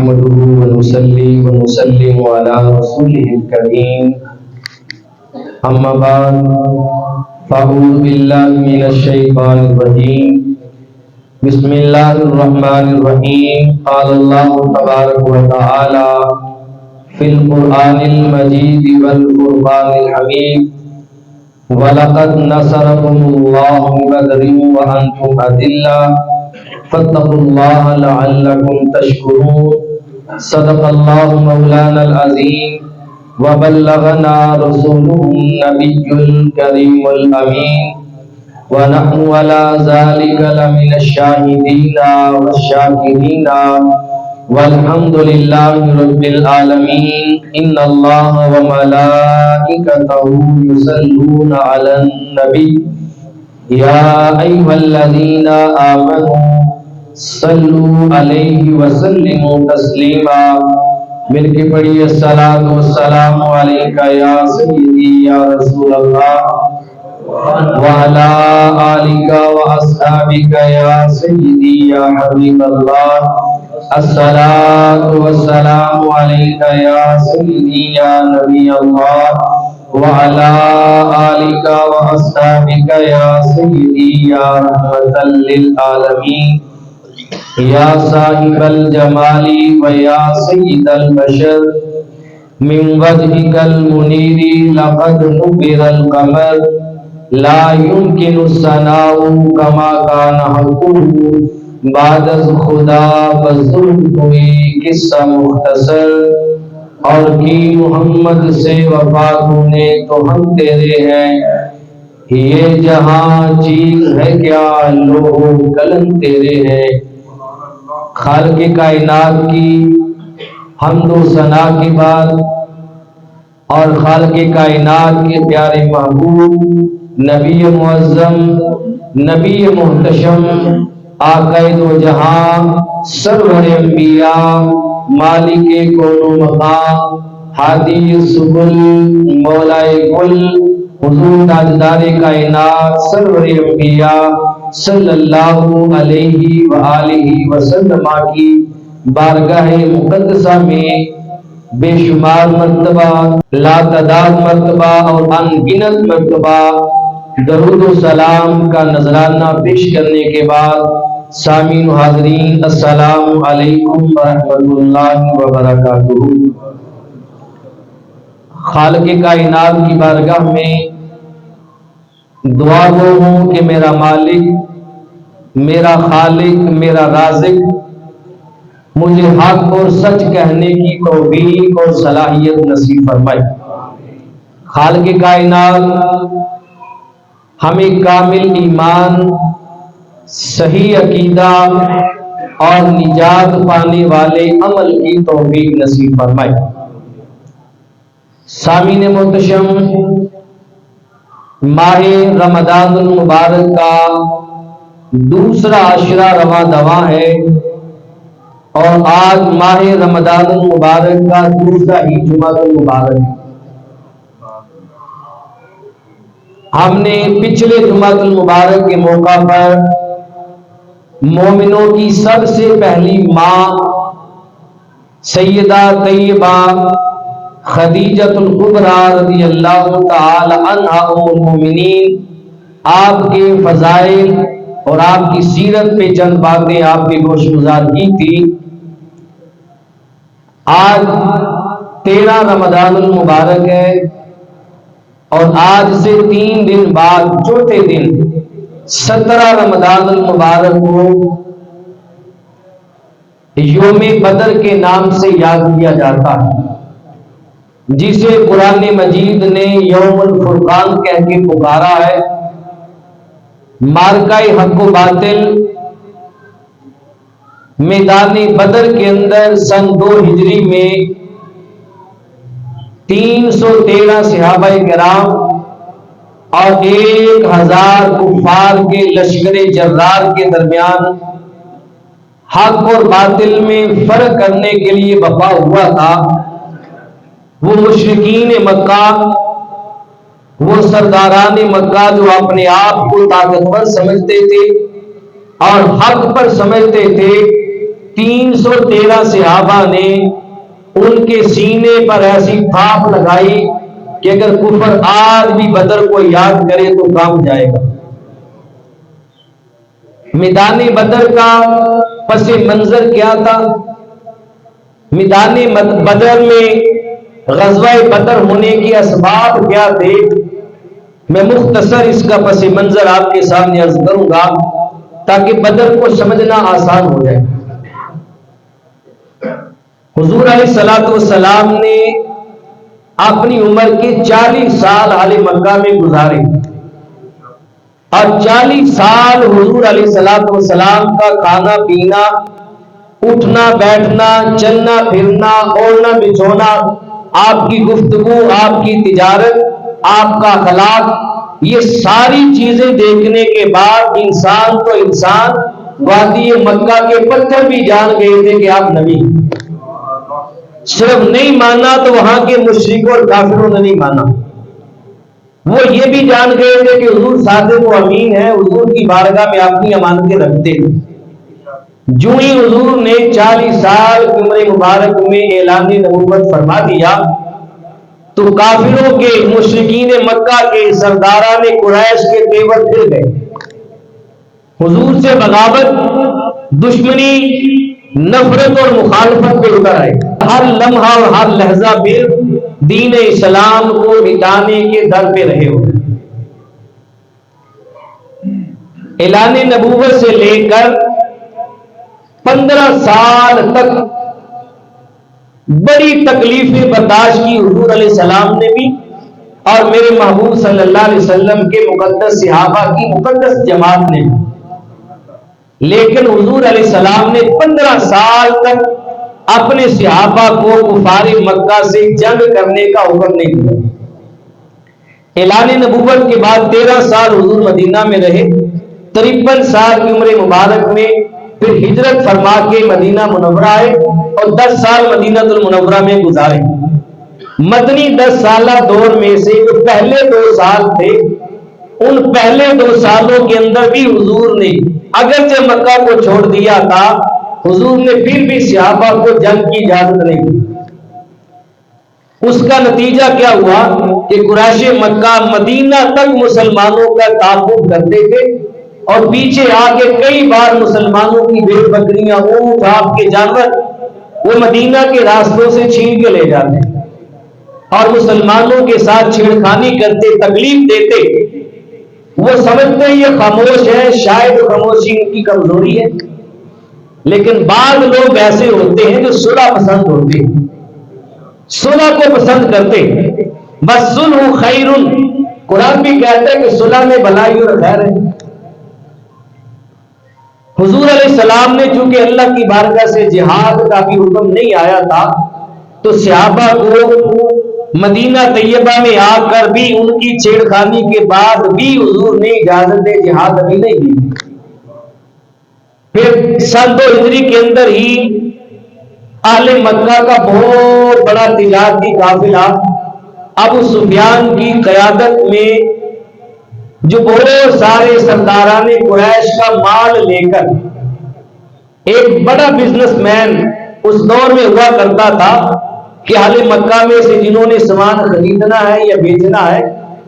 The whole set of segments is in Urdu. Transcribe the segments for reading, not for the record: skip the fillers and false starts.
نحمده ونصلي ونسلم على رسوله الكريم أما بعد فأعوذ بالله من الشيطان الرجيم بسم الله الرحمن الرحيم قال الله تبارك وتعالى في القرآن المجيد والفرقان الحميد وَلَقَدْ نَصَرَكُمُ اللَّهُ بِبَدْرٍ وَأَنْتُمْ أَذِلَّةٌ فَاتَّقُوا اللَّهَ لَعَلَّكُمْ تَشْكُرُونَ صدق الله مولانا العظيم وبلغنا رسوله النبي الكريم الأمين ونحن على ذلك لمن الشاهدين والشاكرين والحمد لله رب العالمين إن الله وملائكته يصلون على النبي يا أيها الذين آمنوا صلوا عليه وسلموا تسليما مل کے پڑھیے الصلاۃ والسلام علیک یا سیدی یا رسول اللہ وعلى آلك وأصحابك يا سيدي يا حبيب الله الصلاة والسلام عليك يا سيدي يا نبي الله وعلى آلك وأصحابك يا سيدي يا رحمة للعالمين يا صاحب الجمال ويا سيد البشر من وجهك المنير لقد نبر القمر لا يمكن الثناء كما كان حقه بعد خدا بزرگ ہوئی قصہ مختصر اور کی محمد سے وفا نے تو ہم تیرے ہیں یہ جہاں چیز ہے کیا لوہ قلم تیرے ہیں خالق کائنات کی حمد و ثنا کے بعد اور خالق کائنات کے پیارے محبوب نبی معظم نبی محتشم آقا دو جہاں سرور انبیاء مالک کون و مقام ہادی سبل مولائے کل حضور تاجدار کائنات سرور انبیاء صلی اللہ علیہ وآلہ وسلم کی بارگاہ مقدسہ میں بے شمار مرتبہ لا تعداد مرتبہ اور ان گنت مرتبہ درود و سلام کا نذرانہ پیش کرنے کے بعد سامعین و حاضرین السلام علیکم ورحمۃ اللہ وبرکاتہ۔ خالق کائنات کی بارگاہ میں دعا گو ہوں کہ میرا مالک میرا خالق میرا رازق مجھے حق اور سچ کہنے کی توفیق اور صلاحیت نصیب فرمائے۔ خالق کائنات ہمیں کامل ایمان صحیح عقیدہ اور نجات پانے والے عمل کی توفیق نصیب فرمائے۔ سامعین محتشم، ماہ رمضان المبارک کا دوسرا عشرہ رواں دواں ہے اور آج ماہ رمضان المبارک کا دوسرا ہی جمعہ المبارک ہے۔ ہم نے پچھلے جمعہ المبارک کے موقع پر مومنوں کی سب سے پہلی ماں سیدہ طیبہ خدیجۃ الکبریٰ رضی اللہ تعالی عنہا ام المومنین آپ کے فضائل اور آپ کی سیرت پہ چند باتیں آپ کے گوش گزار کی تھی۔ آج 13 رمضان المبارک ہے اور آج سے 3 دن بعد چوتھے دن 17 رمضان المبارک کو یوم بدر کے نام سے یاد کیا جاتا ہے، جسے قرآن مجید نے یوم الفرقان کہہ کے پکارا ہے۔ مارکہ حق و باطل میدان بدر کے اندر سن 2 ہجری میں 313 صحابہ کرام اور 1000 کفار کے لشکر جرار کے درمیان حق اور باطل میں فرق کرنے کے لیے بپا ہوا تھا۔ وہ مشرکین مکہ، وہ سرداران مکہ جو اپنے آپ کو طاقتور سمجھتے تھے اور حق پر سمجھتے تھے، 313 صحابہ نے ان کے سینے پر ایسی تھاپ لگائی کہ اگر کفر آج بھی بدر کو یاد کرے تو کام جائے گا۔ میدان بدر کا پس منظر کیا تھا؟ میدان بدر میں غزوہ بدر ہونے کے اسباب کیا تھے؟ میں مختصر اس کا پس منظر آپ کے سامنے عرض کروں گا تاکہ بدر کو سمجھنا آسان ہو جائے۔ حضور علیہ الصلوۃ والسلام نے اپنی عمر کے 40 سال اہل مکہ میں گزارے اور 40 سال حضور علیہ الصلوۃ والسلام کا کھانا پینا، اٹھنا بیٹھنا، چلنا پھرنا، اوڑھنا بچھونا، آپ کی گفتگو، آپ کی تجارت، آپ کا اخلاق، یہ ساری چیزیں دیکھنے کے بعد انسان تو انسان، وادی مکہ کے پتھر بھی جان گئے تھے کہ آپ نبی ہیں۔ صرف نہیں مانا تو وہاں کے مشرکوں اور کافروں نے نہیں مانا، وہ یہ بھی جان گئے تھے کہ حضور صادق و امین ہے، حضور کی بارگاہ میں اپنی امانتیں رکھتے ہیں۔ جو ہی حضور نے 40 سال کی عمر مبارک میں اعلان نبوت فرما دیا تو کافروں کے، مشرکین مکہ کے، سرداران قریش کے تیور پھر گئے۔ حضور سے بغاوت، دشمنی، نفرت اور مخالفت پہ اتر آئے۔ ہر لمحہ اور ہر لحظہ بھی دین اسلام کو مٹانے کے در پہ رہے ہو۔ اعلان نبوت سے لے کر 15 سال تک بڑی تکلیفیں برداشت کی حضور علیہ السلام نے بھی اور میرے محبوب صلی اللہ علیہ وسلم کے مقدس صحابہ کی مقدس جماعت نے بھی، لیکن حضور علیہ السلام نے 15 سال تک اپنے صحابہ کو کفار مکہ سے جنگ کرنے کا حکم نہیں دیا۔ اعلان نبوت کے بعد 13 سال حضور مدینہ میں رہے، 53 سال کی عمر مبارک میں پھر ہجرت فرما کے مدینہ منورہ آئے اور 10 سال مدینہ المنورہ میں گزارے۔ مدنی 10 سالہ دور میں سے جو پہلے 2 سال تھے، ان پہلے 2 سالوں کے اندر بھی حضور نے اگرچہ مکہ کو چھوڑ دیا تھا، حضور نے پھر بھی صحابہ کو جنگ کی اجازت نہیں دی۔ اس کا نتیجہ کیا ہوا کہ قریش مکہ مدینہ تک مسلمانوں کا تعاقب کرتے تھے اور پیچھے آگے کئی بار مسلمانوں کی بھیڑ بکریاں، اونٹ، آپ کے جانور وہ مدینہ کے راستوں سے چھین کے لے جاتے اور مسلمانوں کے ساتھ چھیڑخانی کرتے، تکلیف دیتے۔ وہ سمجھتے یہ خاموش ہے، شاید خاموشی ان کی کمزوری ہے، لیکن بعض لوگ ایسے ہوتے ہیں جو صلح پسند ہوتے ہیں، صلح کو پسند کرتے ہیں۔ بس صلح خیر، قرآن بھی کہتا ہے کہ صلح میں بھلائی اور خیر ہے۔ حضور علیہ السلام نے چونکہ اللہ کی بارگاہ سے جہاد کا بھی حکم نہیں آیا تھا تو صحابہ کو مدینہ طیبہ میں آ کر بھی ان کی چھیڑخانی کے بعد بھی حضور نے اجازت جہاد ابھی نہیں دی۔ پھر سن 2 ہجری کے اندر ہی اہل مکہ کا بہت بڑا تجارتی قافلہ ابو سفیان کی قیادت میں، جو بہت سارے سرداران قریش کا مال لے کر، ایک بڑا بزنس مین اس دور میں ہوا کرتا تھا کہ اہل مکہ میں سے جنہوں نے سامان خریدنا ہے یا بیچنا ہے،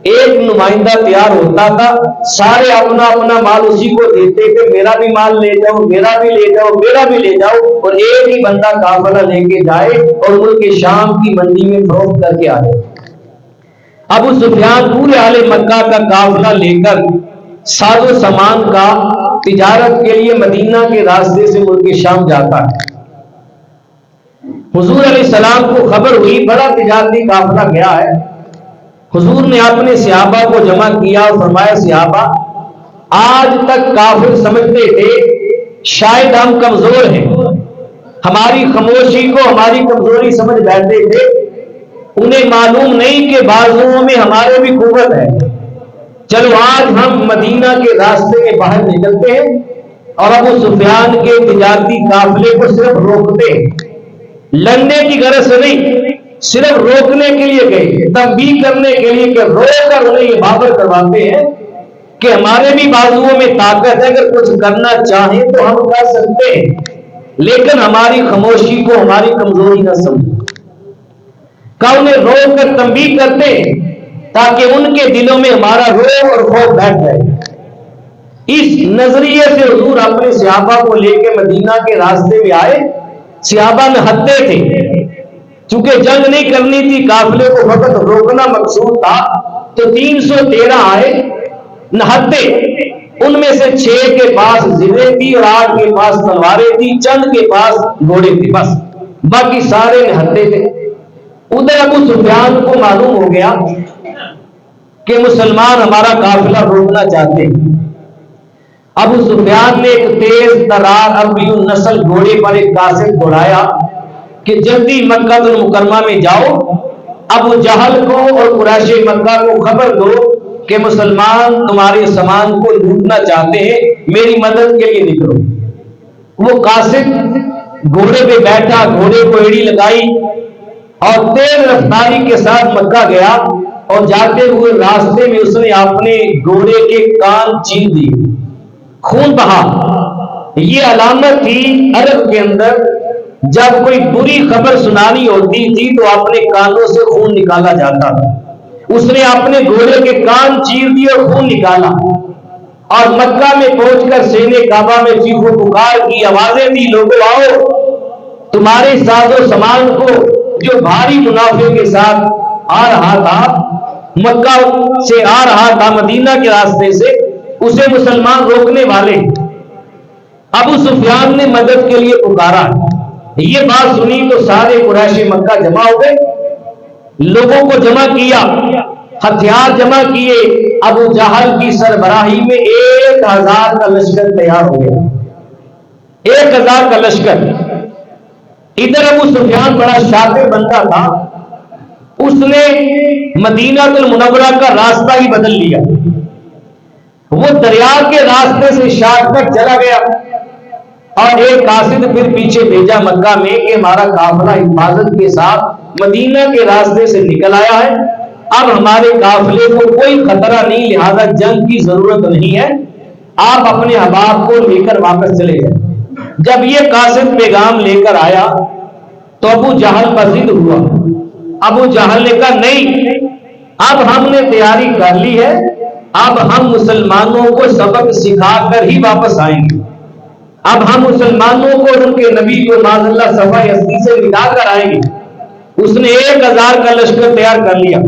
ایک نمائندہ تیار ہوتا تھا، سارے اپنا اپنا مال اسی کو دیتے تھے، میرا بھی مال لے جاؤ، میرا بھی لے جاؤ، میرا بھی لے جاؤ، اور ایک ہی بندہ قافلہ لے کے جائے اور ملک شام کی منڈی میں فروخت کر کے آئے۔ ابو سفیان پورے اہل مکہ کا قافلہ لے کر ساز و سامان کا تجارت کے لیے مدینہ کے راستے سے ملک شام جاتا ہے۔ حضور علیہ السلام کو خبر ہوئی بڑا تجارتی قافلہ گیا ہے۔ حضور نے اپنے صحابہ کو جمع کیا اور فرمایا، صحابہ آج تک کافر سمجھتے تھے شاید ہم کمزور ہیں، ہماری خاموشی کو ہماری کمزوری سمجھ بیٹھتے تھے، انہیں معلوم نہیں کہ بازوؤں میں ہمارے بھی قوت ہے۔ چلو آج ہم مدینہ کے راستے میں باہر نکلتے ہیں اور ابو سفیان کے تجارتی قافلے کو صرف روکتے ہیں، لڑنے کی غرض سے نہیں، صرف روکنے کے لیے گئے، تنبیہ کرنے کے لیے کہ روک کر انہیں یہ باور کرواتے ہیں کہ ہمارے بھی بازوؤں میں طاقت ہے، اگر کچھ کرنا چاہیں تو ہم کر سکتے ہیں۔ لیکن ہماری خاموشی کو ہماری کمزوری نہ سمجھو، کہ انہیں روک کر تنبیہ کرتے ہیں تاکہ ان کے دلوں میں ہمارا روب اور خوف بیٹھ جائے۔ اس نظریے سے حضور اپنے صحابہ کو لے کے مدینہ کے راستے میں آئے۔ صحابہ میں ہتے تھے، چونکہ جنگ نہیں کرنی تھی، قافلے کو فقط روکنا مقصود تھا، تو 313 آئے نہتے، ان میں سے 6 کے پاس زرے تھی اور 8 کے پاس تلواریں تھی، چند کے پاس گھوڑے تھے، بس باقی سارے نہتے تھے۔ ادھر ابو سفیان کو معلوم ہو گیا کہ مسلمان ہمارا قافلہ روکنا چاہتے ہیں۔ ابو سفیان نے ایک تیز ترار عربی النسل گھوڑے پر ایک قاصد دوڑایا کہ جلدی مکہ المکرمہ میں جاؤ، ابو جہل کو اور قریش مکہ کو خبر دو کہ مسلمان تمہارے سامان کو لوٹنا چاہتے ہیں، میری مدد کے لیے نکلو۔ وہ قاصد گھوڑے پہ بیٹھا، گھوڑے کو ایڑی لگائی اور تیز رفتاری کے ساتھ مکہ گیا، اور جاتے ہوئے راستے میں اس نے اپنے گھوڑے کے کان چیر دیے، خون بہا۔ یہ علامت تھی عرب کے اندر، جب کوئی بری خبر سنانی ہوتی تھی تو اپنے کانوں سے خون نکالا جاتا تھا۔ اس نے اپنے گھوڑے کے کان چیر دیے اور خون نکالا، اور مکہ میں پہنچ کر سینے کعبہ میں چیخ و پکار کی آوازیں دی، لوگوں آؤ، تمہارے ساز و سامان کو جو بھاری منافع کے ساتھ آ رہا تھا، مکہ سے آ رہا تھا مدینہ کے راستے سے، اسے مسلمان روکنے والے۔ ابو سفیان نے مدد کے لیے پکارا۔ یہ بات سنی تو سارے قریش مکہ جمع ہو گئے، لوگوں کو جمع کیا، ہتھیار جمع کیے۔ ابو جہل کی سربراہی میں 1000 کا لشکر تیار ہو گیا، 1000 کا لشکر۔ ادھر ابو سفیان بڑا شاطر بندہ تھا، اس نے مدینہ المنورہ کا راستہ ہی بدل لیا، وہ دریا کے راستے سے شارٹ کٹ چلا گیا، اور ایک قاصد پھر پیچھے بھیجا مکہ میں کہ ہمارا قافلہ حفاظت کے ساتھ مدینہ کے راستے سے نکل آیا ہے، اب ہمارے قافلے کو کوئی خطرہ نہیں، لہذا جنگ کی ضرورت نہیں ہے، آپ اپنے احباب کو لے کر واپس چلے جائیں۔ جب یہ قاصد پیغام لے کر آیا تو ابو جہل پر ضد ہوا۔ ابو جہل نے کہا نہیں، اب ہم نے تیاری کر لی ہے، اب ہم مسلمانوں کو سبق سکھا کر ہی واپس آئیں گے، اب ہم مسلمانوں کو ان کے نبی کو معاذ اللہ صفحہ ہستی سے مٹا کر آئیں گے۔ اس نے 1000 کا لشکر تیار کر لیا۔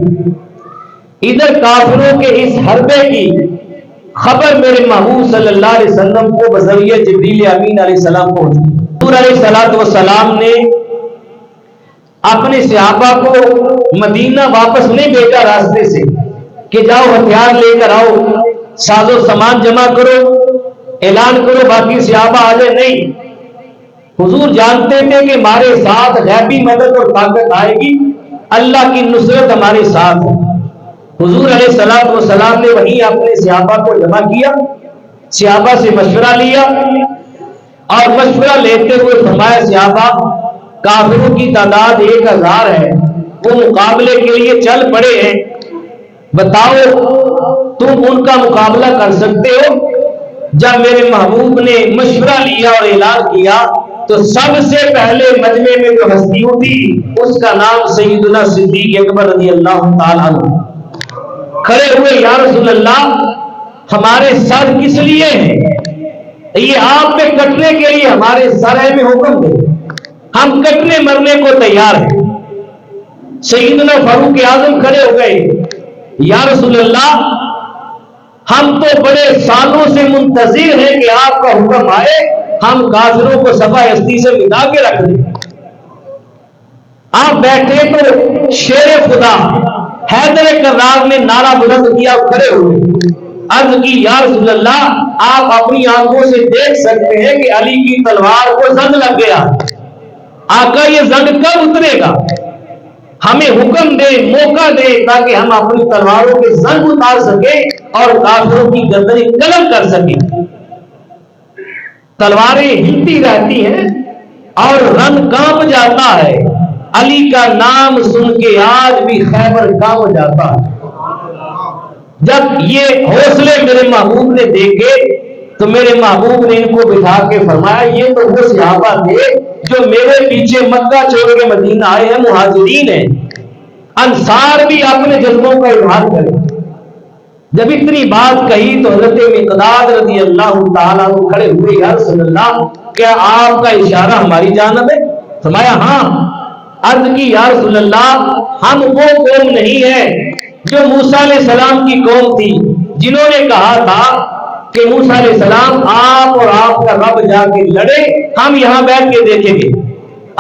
ادھر کافروں کے اس حربے کی خبر میرے محبوب صلی اللہ علیہ وسلم کو بذریعہ جبریل امین علیہ السلام پہنچی۔ حضور علیہ السلام نے اپنے صحابہ کو مدینہ واپس نہیں بھیجا راستے سے کہ جاؤ ہتھیار لے کر آؤ، ساز و سامان جمع کرو، اعلان کرو باقی صحابہ آ جائے، نہیں۔ حضور جانتے تھے کہ ہمارے ساتھ غیبی مدد اور طاقت آئے گی، اللہ کی نصرت ہمارے ساتھ ہے۔ حضور علیہ السلام نے وہیں اپنے صحابہ کو جمع کیا، صحابہ سے مشورہ لیا، اور مشورہ لیتے ہوئے فرمایا صحابہ کافروں کی تعداد 1000 ہے، وہ مقابلے کے لیے چل پڑے ہیں، بتاؤ تم ان کا مقابلہ کر سکتے ہو؟ جب میرے محبوب نے مشورہ لیا اور اعلان کیا تو سب سے پہلے مجمع میں جو ہستی تھی اس کا نام سیدنا صدیق اکبر رضی اللہ تعالیٰ عنہ کھڑے ہوئے، یا رسول اللہ ہمارے سر کس لیے ہیں؟ یہ آپ پہ کٹنے کے لیے ہمارے سر ہے، میں حکم دے، ہم کٹنے مرنے کو تیار ہیں۔ سیدنا فاروق اعظم کھڑے ہو گئے، یا رسول اللہ ہم تو بڑے سالوں سے منتظر ہیں کہ آپ کا حکم آئے، ہم کافروں کو صفحہ ہستی سے مٹا کے رکھ دیں۔ آپ بیٹھے تو شیر خدا حیدر کرار نے نعرہ بلند کیا، کھڑے ہوئے، عرض کی یا رسول اللہ آپ اپنی آنکھوں سے دیکھ سکتے ہیں کہ علی کی تلوار کو زنگ لگ گیا، آقا یہ زنگ کب اترے گا؟ ہمیں حکم دے، موقع دے تاکہ ہم اپنی تلواروں کے زنگ اتار سکیں اور کافروں کی گردنیں قلم کر سکیں۔ تلواریں ہلتی رہتی ہیں اور رن کانپ جاتا ہے، علی کا نام سن کے آج بھی خیبر کانپ جاتا ہے۔ جب یہ حوصلے میرے محبوب نے دیکھے تو تو میرے محبوب نے ان کو بٹھا کے فرمایا یہ تو وہ صحابہ تھے جو میرے پیچھے مکہ چھوڑ کے مدینہ آئے ہیں، مہاجرین ہیں، انصار بھی اپنے جذبوں کا اظہار کریں۔ جب اتنی بات کہی تو حضرت مقداد رضی اللہ تعالیٰ عنہ کھڑے ہوئے، یا رسول اللہ کیا آپ کا اشارہ ہماری جانب ہے؟ فرمایا ہاں۔ عرض کی یا رسول اللہ ہم وہ قوم نہیں ہے جو موسیٰ علیہ السلام کی قوم تھی جنہوں نے کہا تھا کہ موسیٰ علیہ السلام آپ اور آپ کا رب جا کے لڑے، ہم یہاں بیٹھ کے دیکھیں گے۔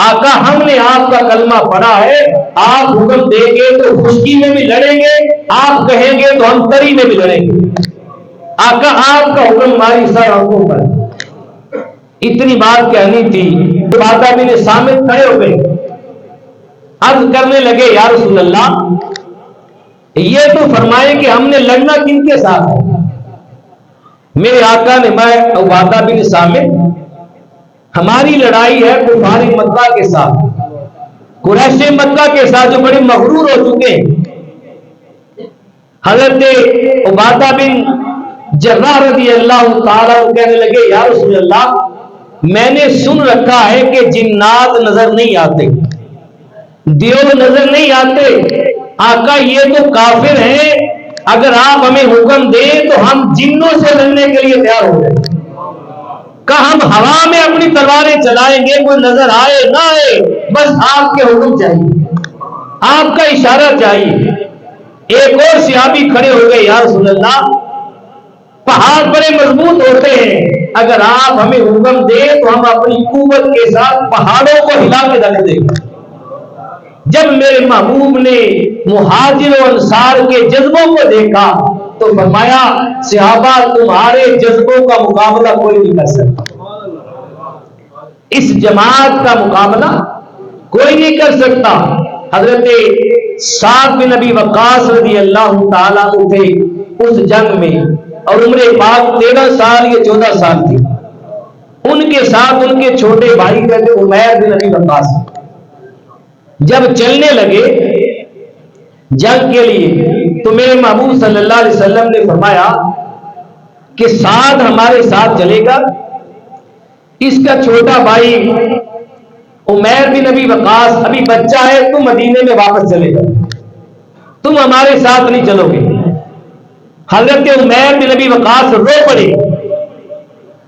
آقا ہم نے آپ کا کلمہ پڑھا ہے، آپ حکم دیں گے تو خشکی میں بھی لڑیں گے، آپ کہیں گے تو ہم تری میں بھی لڑیں گے۔ آقا آپ کا حکم ہماری سر آنکھوں پر۔ اتنی بات کہنی تھی، عبادہ بن صامت کھڑے ہو گئے، عرض کرنے لگے یا رسول اللہ یہ تو فرمائے کہ ہم نے لڑنا کن کے ساتھ ہے؟ میرے آقا نے میں عبادہ بن صامت ہماری لڑائی ہے کفار مکہ کے ساتھ، قریش مکہ کے ساتھ جو بڑے مغرور ہو چکے ہیں۔ حضرت عبادہ بن جراح رضی اللہ تعالیٰ کہنے لگے یا رسول اللہ میں نے سن رکھا ہے کہ جنات نظر نہیں آتے، دیو نظر نہیں آتے، آقا یہ تو کافر ہیں، اگر آپ ہمیں حکم دیں تو ہم جنوں سے لڑنے کے لیے تیار ہو جائیں۔ کہ ہم ہوا میں اپنی تلواریں چلائیں گے، کوئی نظر آئے نہ آئے، بس آپ کے حکم چاہیے، آپ کا اشارہ چاہیے۔ ایک اور صحابی کھڑے ہو گئے یا رسول اللہ پہاڑ بڑے مضبوط ہوتے ہیں، اگر آپ ہمیں حکم دیں تو ہم اپنی قوت کے ساتھ پہاڑوں کو ہلا کے رکھ دیں گے۔ جب میرے محبوب نے مہاجر و انصار کے جذبوں کو دیکھا تو فرمایا صحابہ تمہارے جذبوں کا مقابلہ کوئی نہیں کر سکتا، اس جماعت کا مقابلہ کوئی نہیں کر سکتا۔ حضرت سعد بن ابی وقاص رضی اللہ تعالیٰ عنہ تھے اس جنگ میں، اور عمر پاک 13 سال یا 14 سال تھی، ان کے ساتھ ان کے چھوٹے بھائی کہتے عمیر بن ابی وقاص۔ جب چلنے لگے جنگ کے لیے تو میرے محبوب صلی اللہ علیہ وسلم نے فرمایا کہ سعد ہمارے ساتھ چلے گا، اس کا چھوٹا بھائی عمیر بن ابی وقاص ابھی بچہ ہے، تم مدینے میں واپس چلے جاؤ، تم ہمارے ساتھ نہیں چلو گے۔ حضرت عمیر بن ابی وقاص رو پڑے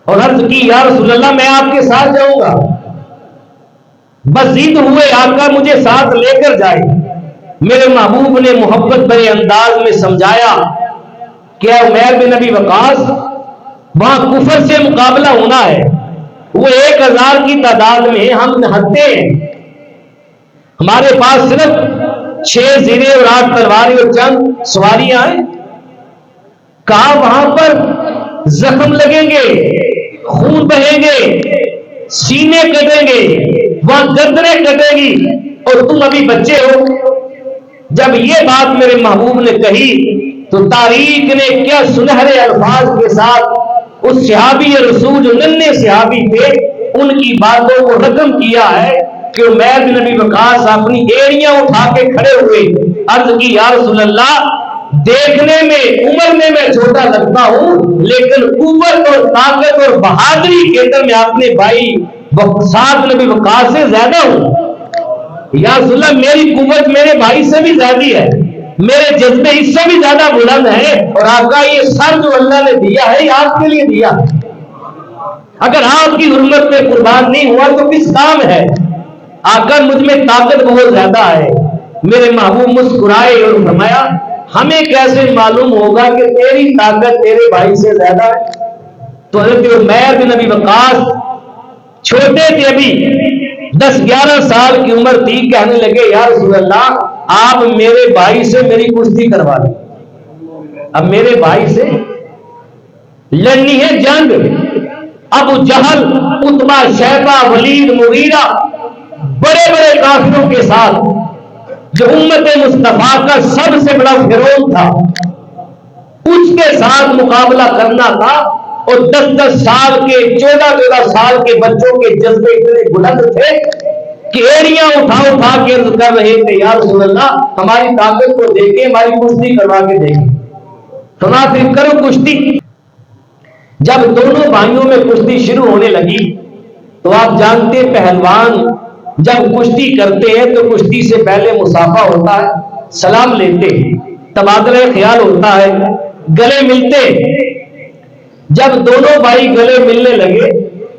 اور عرض کی یا رسول اللہ میں آپ کے ساتھ جاؤں گا، بس ضد ہوئے آقا مجھے ساتھ لے کر جائے۔ میرے محبوب نے محبت بھرے انداز میں سمجھایا کہ عمیر بن ابی وقاص وہاں کفر سے مقابلہ ہونا ہے، وہ 1000 کی تعداد میں ہم نہتے ہیں، ہمارے پاس صرف 6 زیرے اور 8 تلواریں اور چند سواریاں ہیں۔ کہا وہاں پر زخم لگیں گے، خون بہیں گے، سینے کٹیں گے، وہاں گردنیں کٹیں گی، اور تم ابھی بچے ہو۔ جب یہ بات میرے محبوب نے کہی تو تاریخ نے کیا سنہرے الفاظ کے ساتھ اس صحابی رسول جو ننھے صحابی تھے ان کی باتوں کو رقم کیا ہے کہ عمیر بن ابی وقاص اپنی ایڑیاں اٹھا کے کھڑے ہوئے، عرض کی یا رسول اللہ دیکھنے میں عمر میں چھوٹا لگتا ہوں، لیکن قوت اور طاقت اور بہادری کے اندر میں اپنے بھائی سعد بن ابی وقاص سے زیادہ ہوں۔ یا رسول اللہ میری قوت میرے بھائی سے بھی زیادہ ہے، میرے جذبے اس سے بھی زیادہ بلند ہے، اور آقا یہ سر جو اللہ نے دیا ہے یہ آپ کے لیے دیا، اگر آپ کی حرمت میں قربان نہیں ہوا تو کس کام ہے؟ آقا مجھ میں طاقت بہت زیادہ ہے۔ میرے محبوب مسکرائے اور فرمایا ہمیں کیسے معلوم ہوگا کہ تیری طاقت تیرے بھائی سے زیادہ ہے؟ تو حضرت عمیر بن ابی وقاص چھوٹے تھے، ابھی 10-11 سال کی عمر تھی، کہنے لگے یا رسول اللہ آپ میرے بھائی سے میری کشتی کروا دیں، اب میرے بھائی سے لڑنی ہے جنگ۔ ابو جہل، عتبہ، شیبہ، ولید، مغیرہ بڑے بڑے کافروں کے ساتھ جو امت مصطفیٰ کا سب سے بڑا فیرون تھا اس کے ساتھ مقابلہ کرنا تھا، اور 10-10 سال کے 14-14 سال کے بچوں کے جذبے اتنے بلند تھے کہ ایڑیاں اٹھا اٹھا کے عرض کر رہے تھے یا رسول اللہ ہماری طاقت کو دیکھیں، ہماری کشتی کروا کے دیکھیں، تو نہ پھر کرو کشتی۔ جب دونوں بھائیوں میں کشتی شروع ہونے لگی تو آپ جانتے پہلوان جب کشتی کرتے ہیں تو کشتی سے پہلے مصافحہ ہوتا ہے، سلام لیتے ہیں، تبادلہ خیال ہوتا ہے، گلے ملتے ہیں۔ جب دونوں بھائی گلے ملنے لگے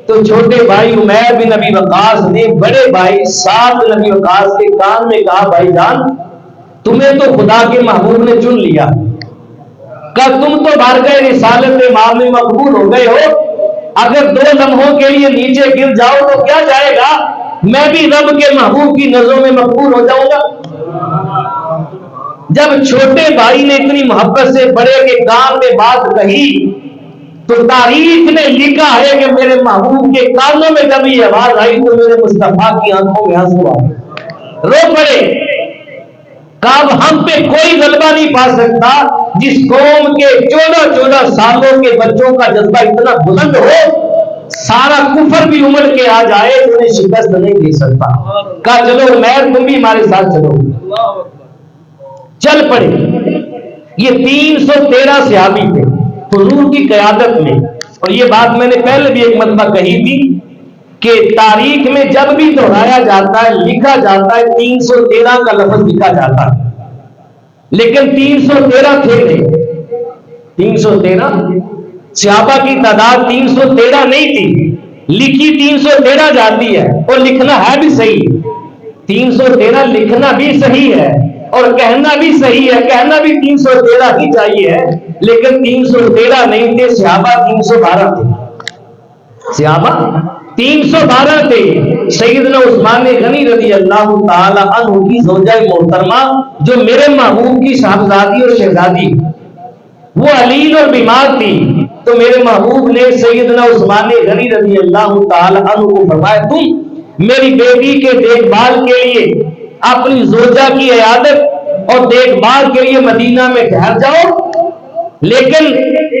تو چھوٹے بھائی عمیر بن ابی وقاص نے بڑے بھائی سعد بن ابی وقاص کے کان میں کہا، بھائی جان تمہیں تو خدا کے محبوب نے چن لیا، کہ تم تو بارگاہ رسالت امام میں مقبول ہو گئے ہو، اگر 2 لمحوں کے لیے نیچے گر جاؤ تو کیا جائے گا، میں بھی رب کے محبوب کی نظروں میں مقبول ہو جاؤں گا۔ جب چھوٹے بھائی نے اتنی محبت سے بڑے کے کان میں بات کہی تو تاریخ نے لکھا ہے کہ میرے محبوب کے کانوں میں جب یہ آواز آئی تو میرے مصطفیٰ کی آنکھوں میں آنسو آ گئے، رو پڑے۔ کب ہم پہ کوئی غلبہ نہیں پا سکتا جس قوم کے 14 سالوں کے بچوں کا جذبہ اتنا بلند ہو، سارا کفر بھی امڑ کے آ جائے تو انہیں شکست نہیں دے سکتا۔ کہا چلو عمیر تم بھی ہمارے ساتھ چلو، چل پڑے۔ یہ 313 صحابی تھے حضور کی قیادت میں، اور یہ بات میں نے پہلے بھی ایک مرتبہ کہی تھی کہ تاریخ میں جب بھی دہرایا جاتا ہے، لکھا جاتا ہے 313 کا لفظ لکھا جاتا ہے، لیکن 313 تھے نہیں۔ 313 صحابہ کی تعداد 313 نہیں تھی، لکھی 313 جاتی ہے اور لکھنا ہے بھی صحیح، 313 لکھنا بھی صحیح ہے اور کہنا بھی صحیح ہے، کہنا بھی 313 ہی چاہیے ہے، لیکن 313 نہیں تھے صحابہ، 312 تھے صحابہ، 312 تھے۔ سیدنا عثمان غنی رضی اللہ تعالی عنہ کی زوجہ محترمہ جو میرے محبوب کی صاحبزادی اور شہزادی، وہ علیل اور بیمار تھی، تو میرے محبوب نے سیدنا عثمان غنی رضی اللہ تعالی عنہ کو فرمایا تم میری بیٹی کے دیکھ بھال کے لیے اپنی زوجہ کی عیادت اور دیکھ بھال کے لیے مدینہ میں ٹھہر جاؤ، لیکن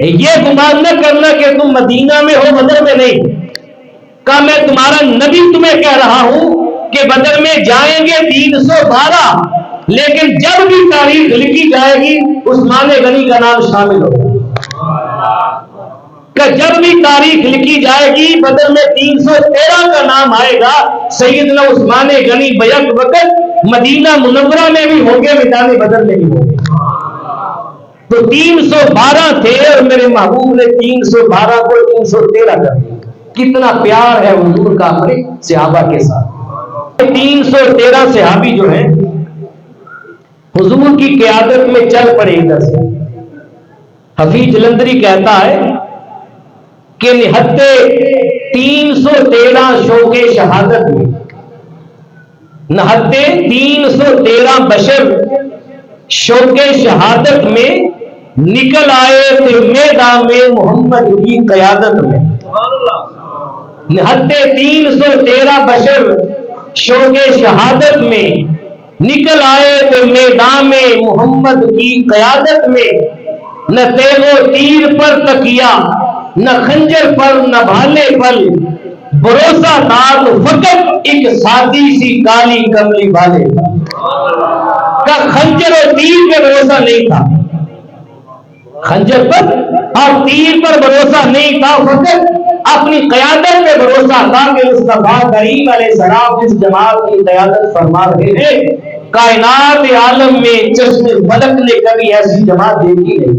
یہ گمان نہ کرنا کہ تم مدینہ میں ہو بدر میں نہیں۔ کہ میں تمہارا نبی تمہیں کہہ رہا ہوں کہ بدر میں جائیں گے 312، لیکن جب بھی تاریخ لکھی جائے گی عثمان غنی کا نام شامل ہو، کہ جب بھی تاریخ لکھی جائے گی بدر میں 313 کا نام آئے گا، سیدنا عثمان غنی بیک وقت مدینہ منورہ میں بھی ہوں گے، میدان بدر میں بھی ہوں گے۔ تو 312 تھے اور میرے محبوب نے 312 کو 313 کر دیا۔ کتنا پیار ہے حضور کا اپنے صحابہ کے ساتھ۔ 313 صحابی جو ہیں حضور کی قیادت میں چل پڑے ادھر سے۔ حفیظ جلندری کہتا ہے کہ نہتے 313 شوق شہادت میں، نہتے 313 بشر شوق شہادت میں نکل آئے تھے میدان میں محمد کی قیادت میں۔ نہتے 313 بشر شوق شہادت میں نکل آئے تھے میدان میں محمد کی قیادت میں، نہ تیغ و تیر پر تکیا، نہ خنجر پر، نہ بھالے پر بھروسہ تھا تو فقط ایک سادی سی کالی کملی والے کا خنجر اور تیر پہ بھروسہ نہیں تھا، خنجر پر اور تیر پر بھروسہ نہیں تھا، فقط اپنی قیادت پہ بھروسہ تھا کہ مصطفیٰ کریم علیہ السلام جس جماعت کی قیادت فرما رہے ہیں، کائنات عالم میں چشم فلک نے کبھی ایسی جماعت دیکھی نہیں۔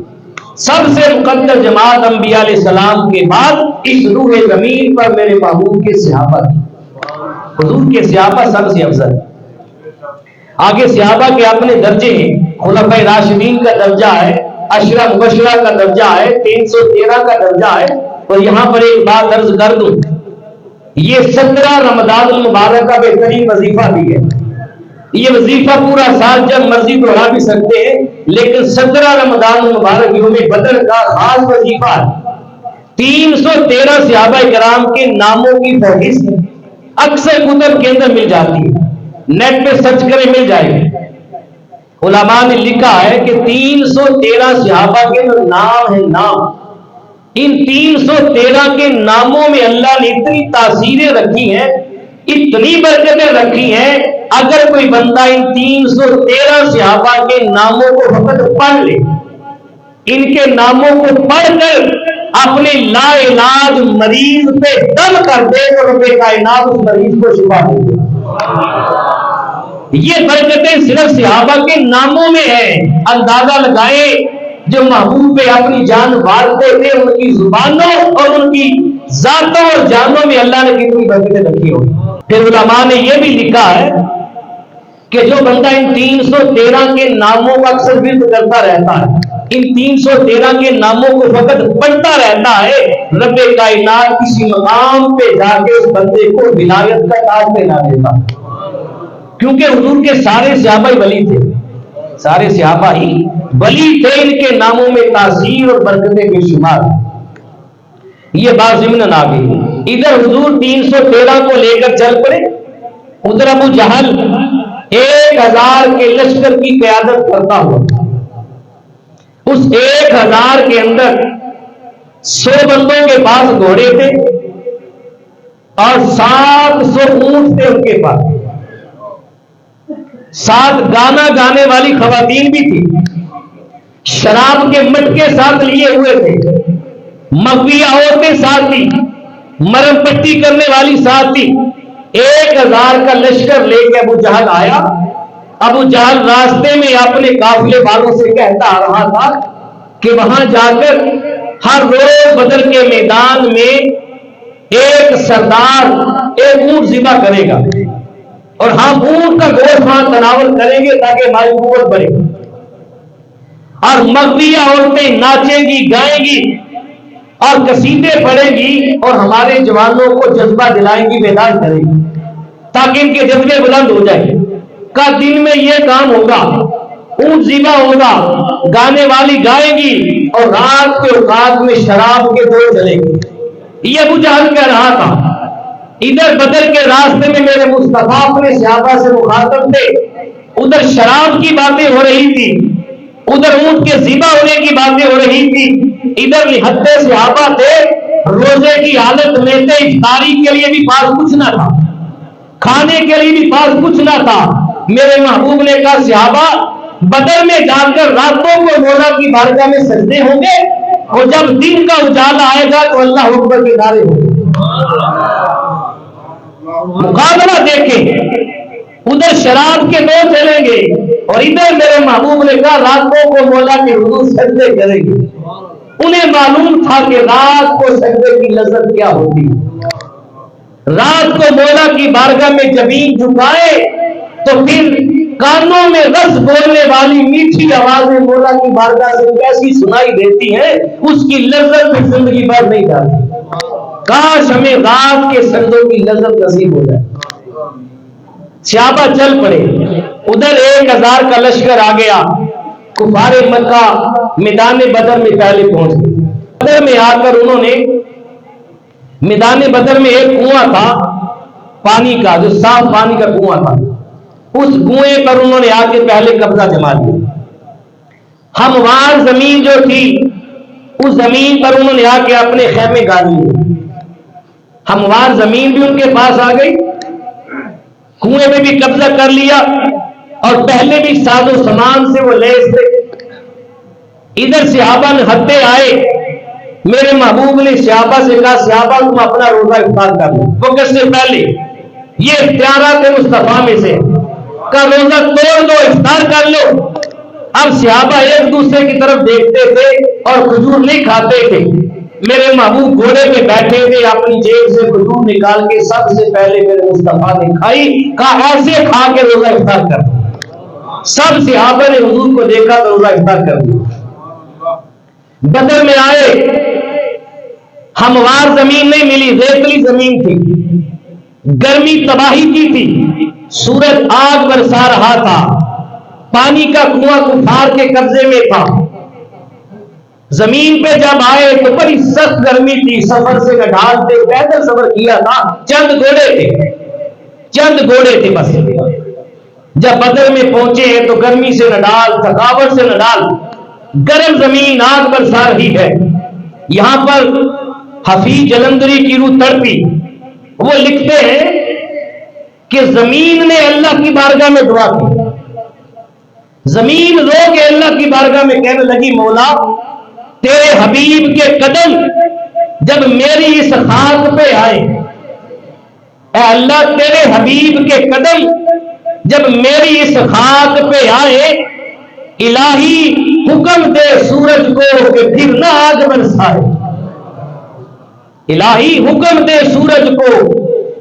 سب سے مقدس جماعت انبیاء علیہ السلام کے بعد اس روح زمین پر میرے محبوب کے صحابہ تھی، حضور کے صحابہ سب سے افضل۔ آگے صحابہ کے اپنے درجے ہیں، خلفائے راشدین کا درجہ ہے، عشرہ مبشرہ کا درجہ ہے، 313 کا درجہ ہے۔ اور یہاں پر ایک بات عرض کر دوں، یہ 17 رمضان المبارک کا بہترین وظیفہ بھی ہے۔ یہ وظیفہ پورا سال جب مرضی دہرا بھی سکتے ہیں، لیکن 17 رمضان المبارک یوم بدر کا خاص وظیفہ ہے۔ 313 صحابہ کرام کے ناموں کی فہرست اکثر کتب کے اندر مل جاتی ہے، نیٹ پہ سرچ کریں مل جائے گی۔ علماء نے لکھا ہے کہ 313 صحابہ کے جو نام ہیں، نام ان 313 کے ناموں میں اللہ نے اتنی تاثیریں رکھی ہیں، اتنی برکتیں رکھی ہیں، اگر کوئی بندہ ان 313 صحابہ کے ناموں کو فقط پڑھ لے ان کے ناموں کو پڑھ کر اپنے لا علاج مریض پہ دم کر دے تو رب کائنات اس مریض کو شفا دے دے۔ یہ برکتیں صرف صحابہ کے ناموں میں ہے۔ اندازہ لگائے جو محبوب پہ اپنی جان مارتے تھے ان کی زبانوں اور ان کی ذاتوں اور جانوں میں اللہ نے کتنی برکتیں رکھی ہوئی۔ پھر علماء نے یہ بھی لکھا ہے کہ جو بندہ ان 313 کے ناموں کا اکثر ورد کرتا رہتا ہے، ان 313 کے ناموں کو فقط پڑھتا رہتا ہے، رب کائنات کسی مقام پہ جا کے اس بندے کو ولایت کا تاج پہنا دیتا، کیونکہ حضور کے سارے صحابہ ہی ولی تھے، سارے صحابہ ہی ولی تھے، ان کے ناموں میں تاثیر اور برکتیں بے شمار۔ یہ بات ضمن آ گئی۔ ادھر حضور 313 کو لے کر چل پڑے، ادھر ابو جہل 1000 کے لشکر کی قیادت کرتا ہوا، اس 1000 کے اندر 100 بندوں کے پاس گھوڑے تھے اور 700 اونٹ تھے ان کے پاس، 7 گانا گانے والی خواتین بھی تھی، شراب کے مٹکے ساتھ لیے ہوئے تھے، مغویہ عورتیں ساتھ تھی، مرم پٹی کرنے والی ساتھ تھی۔ 1000 کا لشکر لے کے ابو جہل آیا۔ ابو جہل راستے میں اپنے قافلے والوں سے کہتا آ رہا تھا کہ وہاں جا کر ہر روز بدر کے میدان میں ایک سردار ایک اونٹ ذبح کرے گا اور ہم اونٹ کا گوشت وہاں تناول کریں گے تاکہ ہماری قوت بڑھے، اور مغویہ عورتیں ناچیں گی، گائیں گی اور قصیدے پڑھیں گی اور ہمارے جوانوں کو جذبہ دلائیں گی، بیدار کریں گی تاکہ ان کے جذبے بلند ہو جائیں۔ کا دن میں یہ کام ہوگا، اونٹ ذبح ہوگا، گانے والی گائیں گی اور رات کے اوقات میں شراب کے دور چلیں گے۔ یہ ابو جہل کہہ رہا تھا۔ ادھر بدر کے راستے میں میرے مصطفیٰ اپنے صحابہ سے مخاطب تھے، ادھر شراب کی باتیں ہو رہی تھی، ادھر اونٹ کے ذبح ہونے کی باتیں ہو رہی تھی، ادھر نہتے صحابہ تھے، روزے کی حالت میں تھے، افطاری کے لیے بھی پاس کچھ نہ تھا، کھانے کے لیے بھی پاس کچھ نہ تھا۔ میرے محبوب نے کہا صحابہ بدر میں جا کر راتوں کو مولا کی بارگاہ میں سجدے ہوں گے اور جب دن کا اجالا آئے گا تو اللہ اکبر کے نعرے ہوں گے۔ مقابلہ دیکھیں، ادھر شراب کے دور چلیں گے اور ادھر میرے محبوب نے کہا راتوں کو مولا کے حضور سجدے کریں گے۔ انہیں معلوم تھا کہ رات کو سجدے کی لذت کیا ہوتی ہے، رات کو مولا کی بارگاہ میں جبین جھکائے تو پھر کانوں میں رس بولنے والی میٹھی آوازیں مولا کی بارگاہ سے کیسی سنائی دیتی ہیں، اس کی لذت میں زندگی بھر نہیں جاتی۔ کاش ہمیں رات کے سجدوں کی لذت نصیب ہو جائے۔ صحابہ چل پڑے، ادھر 1000 کا لشکر آ گیا، کفار مکہ میدان بدر میں پہلے پہنچ گئے۔ بدر میں آ کر انہوں نے میدان بدر میں ایک کنواں تھا پانی کا، جو صاف پانی کا کنواں تھا، اس کنویں پر انہوں نے آ کے پہلے قبضہ جما لیا۔ ہموار زمین جو تھی اس زمین پر انہوں نے آ کے اپنے خیمے گاڑ لیے، ہموار زمین بھی ان کے پاس آ گئی، کنویں میں بھی قبضہ کر لیا اور پہلے بھی ساز و سامان سے وہ لیس تھے۔ ادھر صحابہ نے ہتے آئے، میرے محبوب نے صحابہ سے کہا صحابہ تم اپنا روزہ افطار کر لو، وقت سے پہلے، یہ اختیارات مصطفیٰ میں سے کا روزہ توڑ دو، افطار کر لو۔ اب صحابہ ایک دوسرے کی طرف دیکھتے تھے اور کھجور نہیں کھاتے تھے۔ میرے محبوب گھوڑے پہ بیٹھے تھے، اپنی جیب سے کھجور نکال کے سب سے پہلے میرے مصطفیٰ نے کھائی، کہا ایسے کھا کے روزہ افطار کر دو۔ سب صحابہ نے حضور کو دیکھا تو روزہ افطار کر دیا۔ بدر میں آئے، ہموار زمین نہیں ملی، ریتلی زمین تھی، گرمی تباہی کی تھی، سورج آگ برسا رہا تھا، پانی کا کنواں کفار کے قبضے میں تھا۔ زمین پہ جب آئے تو بڑی سخت گرمی تھی، سفر سے ڈھال تھے، پیدل سفر کیا تھا، چند گھوڑے تھے بس۔ جب بدر میں پہنچے ہیں تو گرمی سے نڈال، تھکاوٹ سے نڈال، گرم زمین آگ برسا رہی ہے۔ یہاں پر حفیظ جلندری کی روح تڑپی، وہ لکھتے ہیں کہ زمین نے اللہ کی بارگاہ میں دعا کی، زمین رو کے اللہ کی بارگاہ میں کہنے لگی مولا تیرے حبیب کے قدم جب میری اس خاک پہ آئے، اے اللہ تیرے حبیب کے قدم جب میری اس خاک پہ آئے، الہی حکم دے سورج کو کہ پھر نہ آگ برسائے، الہی حکم دے سورج کو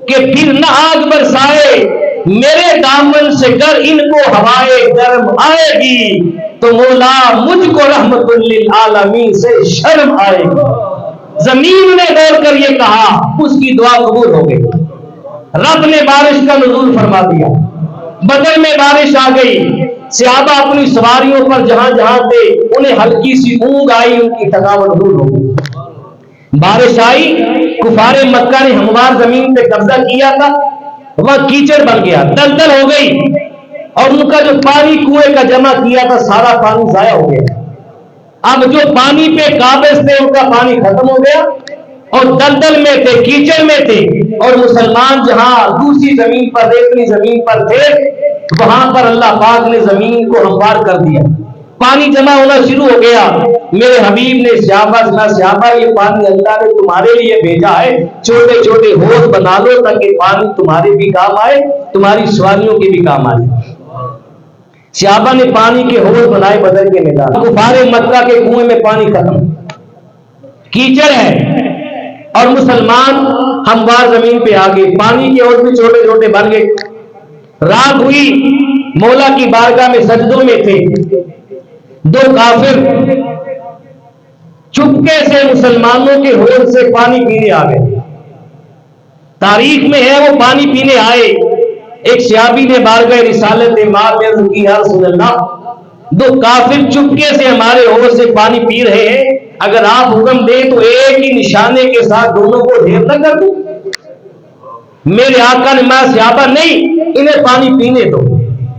کہ پھر نہ آگ برسائے، میرے دامن سے گر ان کو ہوائے گرم آئے گی تو مولا مجھ کو رحمت للعالمین سے شرم آئے گی۔ زمین نے غور کر یہ کہا، اس کی دعا قبول ہو گئی، رب نے بارش کا نزول فرما دیا، بدر میں بارش آ گئی، صحابہ اپنی سواریوں پر جہاں جہاں تھے انہیں ہلکی سی اونگ آئی، ان کی تھکاوٹ دور ہو گئی۔ بارش آئی، کفار مکہ نے ہموار زمین پہ قبضہ کیا تھا، وہاں کیچڑ بن گیا، دلدل ہو گئی، اور ان کا جو پانی کنویں کا جمع کیا تھا سارا پانی ضائع ہو گیا۔ اب جو پانی پہ قابض تھے ان کا پانی ختم ہو گیا، اور دلدل میں تھے، کیچڑ میں تھے، اور مسلمان جہاں دوسری زمین پر ریتلی زمین پر تھے وہاں پر اللہ پاک نے زمین کو ہموار کر دیا، پانی جمع ہونا شروع ہو گیا۔ میرے حبیب نے صحابہ یہ پانی اللہ نے تمہارے لیے بھیجا ہے، چھوٹے چھوٹے حوض بنا لو تاکہ پانی تمہارے بھی کام آئے، تمہاری سواریوں کے بھی کام آئے۔ صحابہ نے پانی کے حوض بنائے بدر کے میدان، کفار مکہ کے کنویں میں پانی ختم، کیچڑ ہے، اور مسلمان ہموار زمین پہ آ گئے، پانی کے حوض بھی چھوٹے چھوٹے بن گئے۔ رات ہوئی، مولا کی بارگاہ میں سجدوں میں تھے، دو کافر چپکے سے مسلمانوں کے حوض سے پانی پینے آ گئے۔ تاریخ میں ہے وہ پانی پینے آئے، ایک صحابی نے بارگاہ رسالت ماں میں عرض کی، یا رسول اللہ دو کافر چپکے سے ہمارے حوض سے پانی پی رہے ہیں، اگر آپ حکم دیں تو ایک ہی نشانے کے ساتھ دونوں کو ڈھیر نہ کر دوں؟ میرے آقا نے میں صحابہ نہیں، انہیں پانی پینے دو،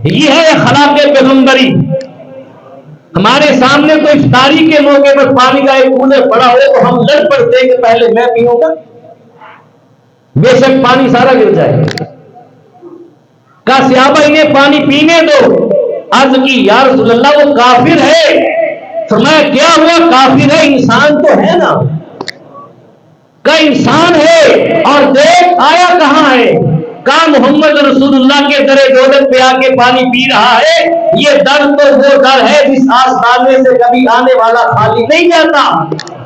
یہ ہے اخلاق پیغمبری۔ ہمارے سامنے تو افطاری کے موقع پر پانی کا ایک کولر پڑا ہو تو ہم لڑ پڑتے کہ پہلے میں پیوں گا، بے شک پانی سارا گر جائے۔ کہا صحابہ انہیں پانی پینے دو، عرض کی یا رسول اللہ وہ کافر ہے۔ فرمایا کیا ہوا؟ کافر ہے، انسان تو ہے نا، کا انسان ہے، اور دیکھ آیا کہاں ہے؟ کہا محمد رسول اللہ کے در دولت پہ آ کے پانی پی رہا ہے، یہ در تو وہ در ہے جس آستانے سے کبھی آنے والا خالی نہیں جاتا۔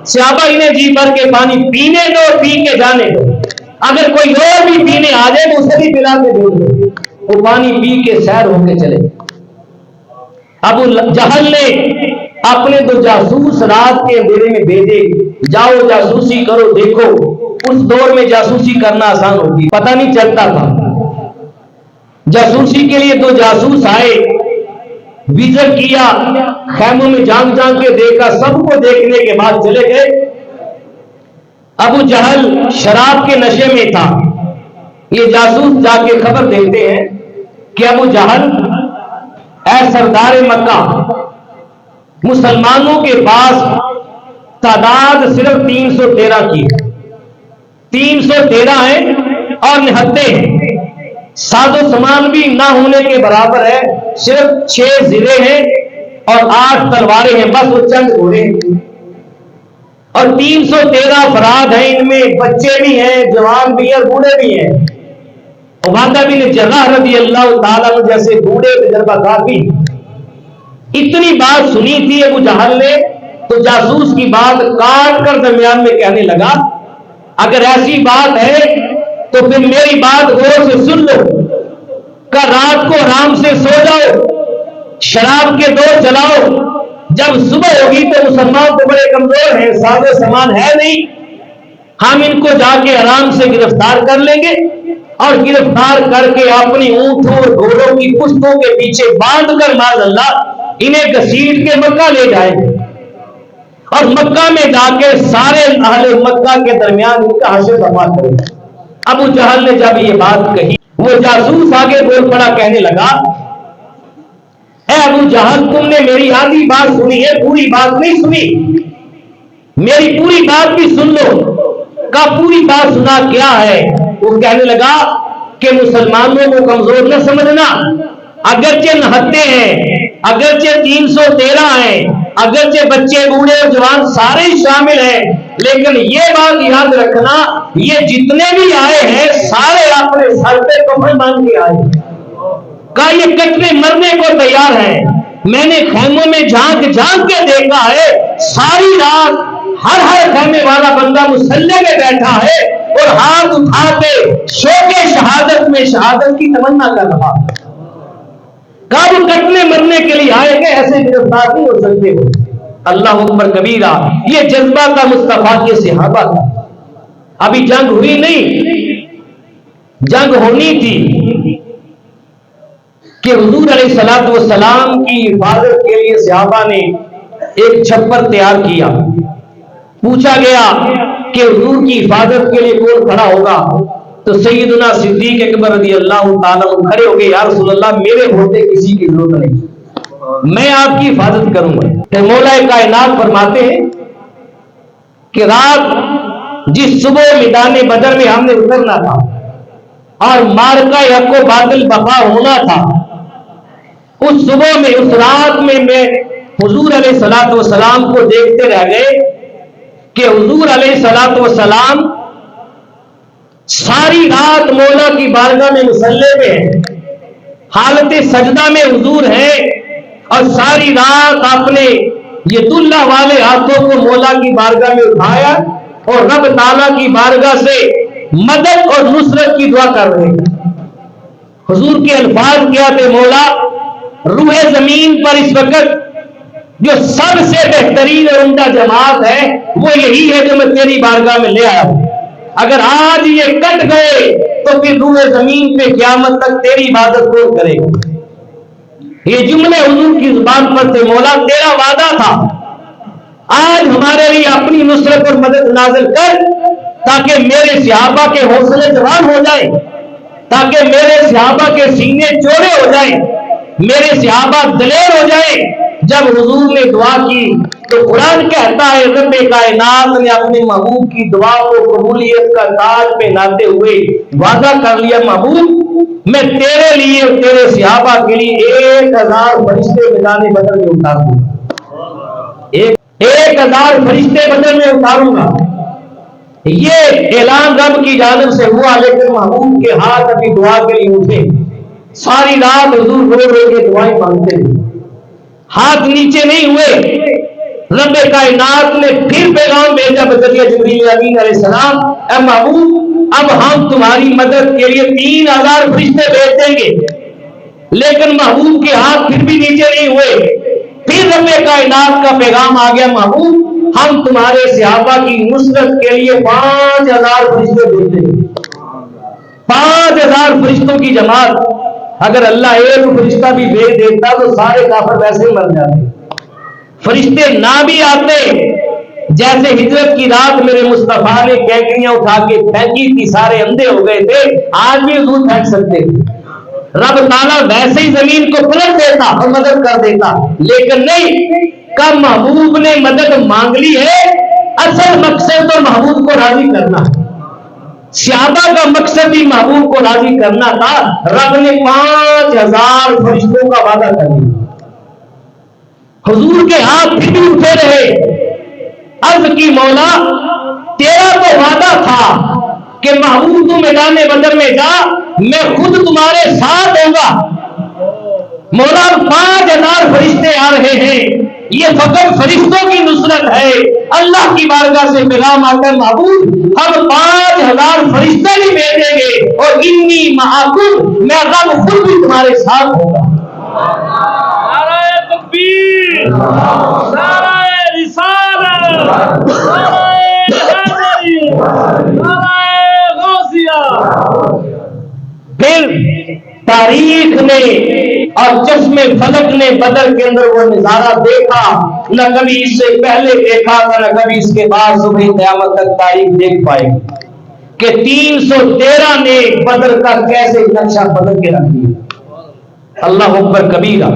صحابہ انہیں جی بھر کے پانی پینے دو، پی کے جانے دو، اگر کوئی اور بھی پینے آ جائے تو اسے بھی پلا کے دے دو۔ وہ پانی پی کے سیر ہو کے چلے۔ ابو جہل نے اپنے دو جاسوس رات کے اندھیرے میں بھیجے، جاؤ جاسوسی کرو، دیکھو اس دور میں جاسوسی کرنا آسان ہوتی، پتہ نہیں چلتا تھا۔ جاسوسی کے لیے دو جاسوس آئے، وزٹ کیا، خیموں میں جان جان کے دیکھا، سب کو دیکھنے کے بعد چلے گئے۔ ابو جہل شراب کے نشے میں تھا، یہ جاسوس جا کے خبر دیتے ہیں کہ ابو جہل اے سردار مکہ، مسلمانوں کے پاس تعداد صرف 313 کی، 313 ہے اور نہتے ہیں، ساز و سامان بھی نہ ہونے کے برابر ہے، صرف 6 زرے ہیں اور 8 تلواریں ہیں، بس وہ چند گھوڑے ہیں، اور 313 افراد ہیں، ان میں بچے بھی ہیں، جوان بھی ہیں، بوڑھے بھی ہیں۔ عبادہ بن جراح رضی اللہ تعالیٰ عنہ جیسے بوڑھے تجربہ کار بھی۔ اتنی بات سنی تھی ابو جہل نے تو جاسوس کی بات کاٹ کر درمیان میں کہنے لگا، اگر ایسی بات ہے تو پھر میری بات غور سے سن لو، کہ رات کو آرام سے سو جاؤ، شراب کے دور چلاؤ، جب صبح ہوگی تو مسلمان تو بڑے کمزور ہیں، ساز و سامان ہے نہیں، ہم ان کو جا کے آرام سے گرفتار کر لیں گے، اور گرفتار کر کے اپنی اونٹوں اور گھوڑوں کی پشتوں کے پیچھے باندھ کر معاذ اللہ انہیں گھسیٹ کے مکہ لے جائیں گے، اور مکہ میں جا کے سارے اہل مکہ کے درمیان ان کا حشر برپا کریں گے۔ ابو جہل نے جب یہ بات کہی، وہ جاسوس آگے بول پڑا، کہنے لگا اے ابو جہل تم نے میری آدھی بات سنی ہے، پوری بات نہیں سنی، میری پوری بات بھی سن لو۔ کا پوری بات سنا کیا ہے؟ وہ کہنے لگا کہ مسلمانوں کو کمزور نہ سمجھنا، اگرچہ نہتے ہیں، اگرچہ 313 ہیں، اگرچہ بچے بوڑھے اور جوان سارے شامل ہیں، لیکن یہ بات یاد رکھنا یہ جتنے بھی آئے ہیں سارے اپنے سر پہ کفن باندھ کے آئے، کہا یہ کٹنے مرنے کو تیار ہے۔ میں نے خیموں میں جھانک جھانک کے دیکھا ہے، ساری رات ہر خیمے والا بندہ مصلی میں بیٹھا ہے اور ہاتھ اٹھا کے شوق شہادت میں شہادت کی تمنا کر رہا ہے۔ کہا وہ کٹنے مرنے کے لیے آئے کہ ایسے گرفتار نہیں ہو سکتے ہو۔ اللہ اکبر کبیرہ، یہ جذبہ کا مصطفیٰ کے صحابہ تھا۔ ابھی جنگ ہوئی نہیں، جنگ ہونی تھی کہ حضور علیہ الصلوۃ والسلام کی حفاظت کے لیے صحابہ نے ایک چھپر تیار کیا۔ پوچھا گیا کہ حضور کی حفاظت کے لیے کون کھڑا ہوگا؟ تو سیدنا صدیق اکبر رضی اللہ تعالیٰ کھڑے ہو گئے، یا رسول اللہ میرے ہوتے کسی کی ضرورت نہیں، میں آپ کی حفاظت کروں گا۔ کہ مولا کائنات فرماتے ہیں کہ رات جس صبح میدان بدر میں ہم نے اترنا تھا اور مارکہ حق و باطل بقا ہونا تھا، اس صبح میں اس رات میں حضور علیہ الصلوۃ والسلام کو دیکھتے رہ گئے کہ حضور علیہ الصلوۃ والسلام ساری رات مولا کی بارگاہ میں مصلی میں ہیں، حالت سجدہ میں حضور ہیں، اور ساری رات اپنے ید اللہ والے ہاتھوں کو مولا کی بارگاہ میں اٹھایا اور رب تعالیٰ کی بارگاہ سے مدد اور نصرت کی دعا کر رہے ہیں۔ حضور کے الفاظ کیا تھے، مولا روح زمین پر اس وقت جو سب سے بہترین اور عمدہ جماعت ہے وہ یہی ہے جو میں تیری بارگاہ میں لے آیا ہوں، اگر آج یہ کٹ گئے تو پھر روح زمین پہ قیامت تک تیری عبادت کون کرے گا؟ یہ جملے حضور کی زبان پر تھے، مولا تیرا وعدہ تھا آج ہمارے لیے اپنی نصرت اور مدد نازل کر تاکہ میرے صحابہ کے حوصلے جوان ہو جائیں، تاکہ میرے صحابہ کے سینے چوڑے ہو جائیں، میرے صحابہ دلیر ہو جائیں۔ جب حضور نے دعا کی تو قرآن کہتا ہے رب کائنات نے اپنے محبوب کی دعا کو قبولیت کا تاج پہناتے ہوئے وعدہ کر لیا، محبوب میں تیرے لیے اور تیرے صحابہ کے لیے 1000 فرشتے میدان بدر میں اتاروں گا، 1000 فرشتے بدر میں اتاروں گا۔ یہ اعلان رب کی جانب سے ہوا، لیکن محبوب کے ہاتھ ابھی دعا کے لیے اٹھے، ساری رات حضور رو رو کے دعائیں مانگتے تھے، ہاتھ نیچے نہیں ہوئے۔ رب کائنات نے پھر پیغام بھیجا بذریعہ جبریل امین علیہ السلام، اے محبوب اب ہم تمہاری مدد کے لیے 3000 فرشتے بھیج دیں گے، لیکن محبوب کے ہاتھ پھر بھی نیچے نہیں ہوئے۔ پھر رب کائنات کا پیغام آ گیا، محبوب ہم تمہارے صحابہ کی نصرت کے لیے 5000 فرشتے بھیجتے ہیں، 5000 فرشتوں کی جماعت۔ اگر اللہ ایک فرشتہ بھی بھیج دیتا تو سارے کافر ویسے ہی مر جاتے، فرشتے نہ بھی آتے، جیسے ہجرت کی رات میرے مصطفیٰ نے کینکریاں اٹھا کے پھینکی تھی، سارے اندھے ہو گئے تھے، آج بھی حضور پھینک سکتے تھے، رب تعالیٰ ویسے ہی زمین کو پلٹ دیتا اور مدد کر دیتا، لیکن نہیں، کب محبوب نے مدد مانگ لی ہے، اصل مقصد تو محبوب کو راضی کرنا، صحابہ کا مقصد بھی محبوب کو راضی کرنا تھا۔ رب نے 5000 فرشتوں کا وعدہ کر دیا، حضور کے ہاتھ پھر بھی اٹھے رہے، عرض کی مولا تیرا تو وعدہ تھا کہ محبوب تو میدان بدر میں جا، میں خود تمہارے ساتھ ہوں گا، مولا 5000 فرشتے آ رہے ہیں، یہ فقط فرشتوں کی نصرت ہے۔ اللہ کی بارگاہ سے پیغام آتا ہے، محبوب ہم 5000 فرشتے بھی بھیجیں گے اور انی معکم، میں غم خود بھی تمہارے ساتھ ہوگا۔ نعرہ تکبیر، نعرہ رسالت، نعرہ حیدری، نعرہ غوثیہ۔ پھر تاریخ نے اور چشم فلک نے بدر کے اندر وہ نظارہ دیکھا، نہ کبھی اس سے پہلے دیکھا تھا نہ کبھی اس کے بعد صبح قیامت تک تاریخ دیکھ پائے کہ 313 نے بدر کا کیسے نقشہ بدل کے رکھ دیا۔ اللہ اکبر کبیرہ،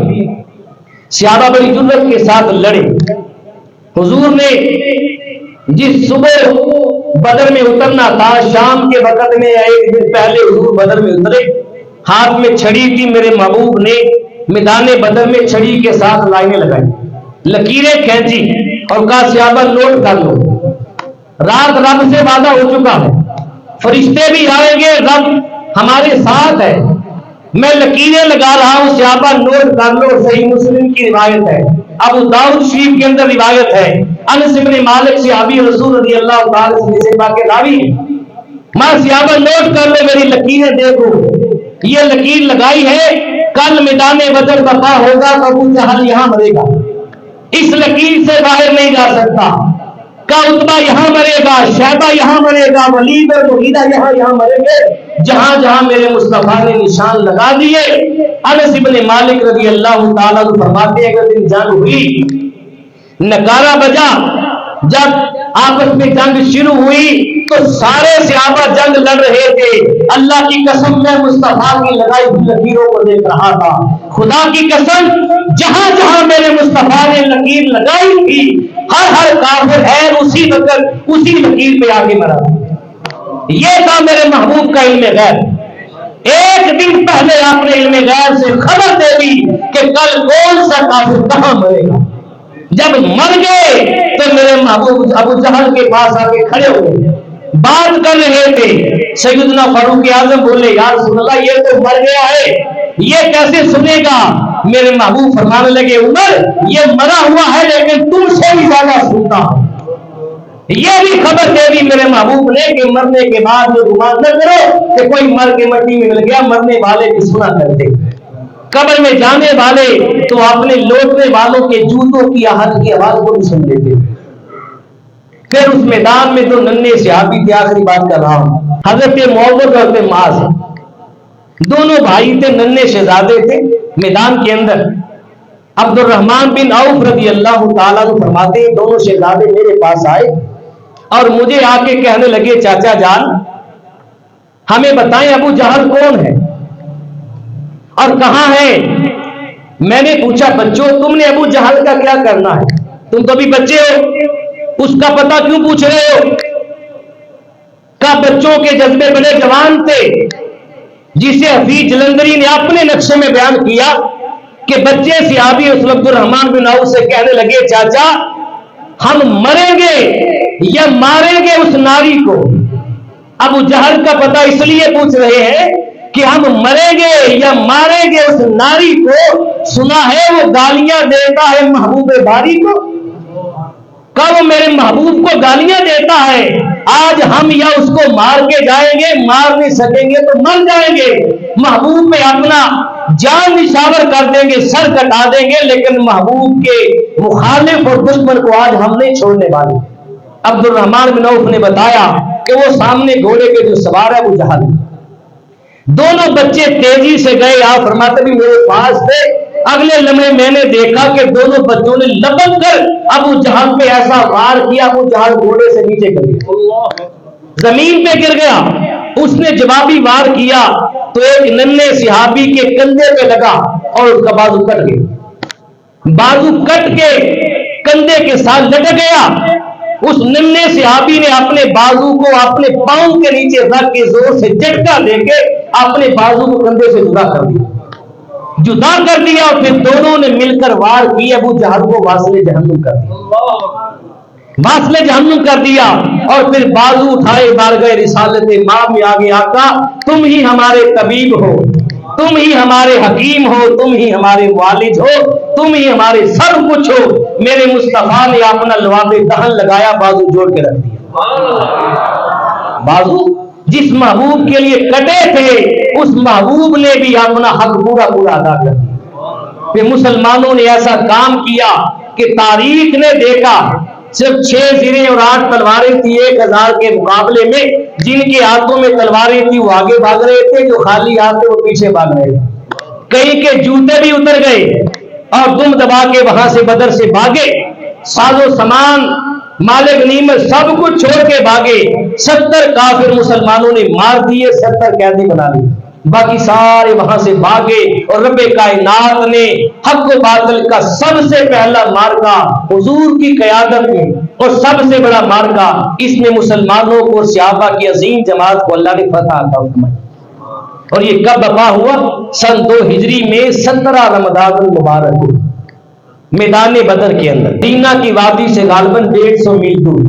صحابہ بڑی جرأت کے ساتھ لڑے۔ حضور نے جس صبح بدر میں اترنا تھا، شام کے وقت میں ایک دن پہلے حضور بدر میں اترے، ہاتھ میں چھڑی تھی، میرے محبوب نے میدان بدر میں چھڑی کے ساتھ لائنیں لگائی، لکیریں کھینچی اور کہا صحابہ نوٹ کر لو، رات رب سے وعدہ ہو چکا ہے، فرشتے بھی آئیں گے، رب ہمارے ساتھ ہے، میں لکیریں لگا رہا ہوں، صحابہ نوٹ کر لو۔ صحیح مسلم کی روایت ہے، ابو داؤد شریف کے اندر روایت ہے، انس بن مالک صحابی رسول رضی اللہ تعالی عنہ سے پاک راوی، ماں صحابہ نوٹ کر لو، میری لکیریں دیکھو، یہ لکیر لگائی ہے، کل میدان بدر بقا ہوگا تو ابو جہل یہاں مرے گا، اس لکیر سے باہر نہیں جا سکتا، کا عتبہ یہاں مرے گا، شیبہ یہاں مرے گا، ولید اور مغیرہ یہاں مریں گے، جہاں جہاں میرے مصطفیٰ نے نشان لگا دیے۔ انس بن مالک رضی اللہ تعالیٰ عنہ فرماتے ہیں کہ دن جنگ ہوئی، نکارہ بجا، جب آپس میں جنگ شروع ہوئی تو سارے صحابہ جنگ لڑ رہے تھے، اللہ کی قسم میں مصطفیٰ کی لگائی ہوئی لکیروں کو دیکھ رہا تھا، خدا کی قسم جہاں جہاں میرے مصطفیٰ نے لکیر لگائی تھی ہر کافر ہے اسی وقت اسی لکیر پہ آگے مرا، یہ تھا میرے محبوب کا علم غیب۔ ایک دن پہلے آپ نے علم غیب سے خبر دے دی کہ کل کون سا کافر کہاں مرے گا، جب مر گئے تو میرے محبوب ابو جہل کے پاس آ کے کھڑے ہوئے، بات کر رہے تھے، سیدنا فاروق اعظم بولے یا رسول اللہ یہ تو مر گیا ہے، یہ کیسے سنے گا؟ میرے محبوب فرمانے لگے عمر یہ مرا ہوا ہے لیکن تم سے بھی زیادہ سنتا ہے، یہ بھی خبر دے دی میرے محبوب نے کہ مرنے کے بعد یہ گمان نہ کرو کہ کوئی مر کے مٹی میں مل گیا، مرنے والے بھی سنا کرتے، قبر میں جانے والے تو اپنے لوٹنے والوں کے جوتوں کی آہٹ کی آواز کو بھی سن لیتے۔ پھر اس میدان میں دو ننھے صحابی تھے، آخری بات کر رہا ہوں، حضرت معوذ اور حضرت معاذ، دونوں بھائی تھے، ننھے شہزادے تھے، میدان کے اندر عبد الرحمن بن عوف رضی اللہ تعالیٰ عنہ فرماتے ہیں دونوں شہزادے میرے پاس آئے اور مجھے آ کے کہنے لگے چاچا جان ہمیں بتائیں ابو جہل کون ہے اور کہاں ہے؟ میں نے پوچھا بچوں تم نے ابو جہل کا کیا کرنا ہے، تم تو بھی بچے ہو، اس کا پتہ کیوں پوچھ رہے ہو؟ کا بچوں کے جذبے بڑے جوان تھے، جسے حفیظ جلندری نے اپنے نقشے میں بیان کیا کہ بچے صحابی عبد الرحمن بن عوف سے کہنے لگے چاچا ہم مریں گے یا ماریں گے اس ناری کو؟ ابو جہل کا پتہ اس لیے پوچھ رہے ہیں کہ ہم مریں گے یا ماریں گے اس ناری کو، سنا ہے وہ گالیاں دیتا ہے محبوب باری کو، کب میرے محبوب کو گالیاں دیتا ہے، آج ہم یا اس کو مار کے جائیں گے، مار نہیں سکیں گے تو مر جائیں گے، محبوب پہ اپنا جان نشاور کر دیں گے، سر کٹا دیں گے، لیکن محبوب کے مخالف اور دشمن کو آج ہم نہیں چھوڑنے والے۔ عبد الرحمن بن عوف نے بتایا کہ وہ سامنے گھوڑے کے جو سوار ہے وہ جہل، دونوں بچے تیزی سے گئے، آپ فرماتے بھی میرے پاس تھے، اگلے لمحے میں نے دیکھا کہ دونوں بچوں نے لپک کر ابو جہل پہ ایسا وار کیا، ابو جہل گھوڑے سے نیچے گر گیا، زمین پہ گر گیا، اس نے جوابی وار کیا تو ایک ننھے صحابی کے کندھے پہ لگا اور اس کا بازو کٹ گیا، بازو کٹ کے کندھے کے ساتھ لٹک گیا، اس ننھے صحابی نے اپنے بازو کو اپنے پاؤں کے نیچے رکھ کے زور سے جھٹکا دے کے اپنے بازو کو کندھے سے جدا کر دیا اور پھر دونوں نے مل کر وار کی، ابو جہل کو واصل جہنم کر دیا، واصل جہنم کر دیا، اور پھر بازو اٹھائے بارگاہ رسالت ماں میں آگے آقا تم ہی ہمارے طبیب ہو، تم ہی ہمارے حکیم ہو، تم ہی ہمارے والد ہو، تم ہی ہمارے سب کچھ ہو، میرے مصطفیٰ نے اپنا لواب دہن لگایا، بازو جوڑ کے رکھ دیا، بازو جس محبوب کے لیے کٹے تھے اس محبوب نے بھی اپنا حق پورا پورا ادا کر دیا۔ پھر مسلمانوں نے ایسا کام کیا کہ تاریخ نے دیکھا صرف 6 زریں اور 8 تلواریں تھی 1000 کے مقابلے میں، جن کے ہاتھوں میں تلواریں تھی وہ آگے بھاگ رہے تھے، جو خالی ہاتھ تھے وہ پیچھے بھاگ رہے تھے، کئی کے جوتے بھی اتر گئے اور دم دبا کے وہاں سے بدر سے بھاگے، ساز و سامان مال غنیمت سب کچھ چھوڑ کے بھاگے، 70 کافر مسلمانوں نے مار دیے، 70 قیدی بنا لیے، باقی سارے وہاں سے بھاگے، اور رب کائنات نے حق و باطل کا سب سے پہلا مارکا حضور کی قیادت میں اور سب سے بڑا مارکا اس میں مسلمانوں کو اور صحابہ کی عظیم جماعت کو اللہ نے فتح عطا فرمائی۔ اور یہ کب وفا ہوا؟ سن 2 ہجری میں 17 رمضان المبارک کو میدان بدر کے اندر دینا کی وادی سے غالباً 150 میل دور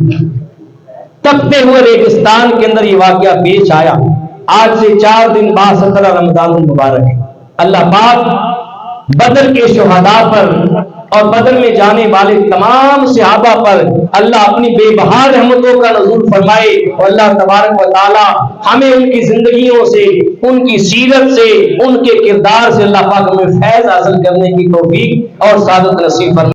تپتے ہوئے ریگستان کے اندر یہ واقعہ پیش آیا۔ آج سے 4 دن بعد 17 رمضان المبارک ہے۔ اللہ پاک بدر کے شہداء پر اور بدر میں جانے والے تمام صحابہ پر اللہ اپنی بے بہا رحمتوں کا نزول فرمائے، اور اللہ تبارک و تعالی ہمیں ان کی زندگیوں سے، ان کی سیرت سے، ان کے کردار سے اللہ پاک ہمیں فیض حاصل کرنے کی توفیق اور سعادت نصیب فرمائے۔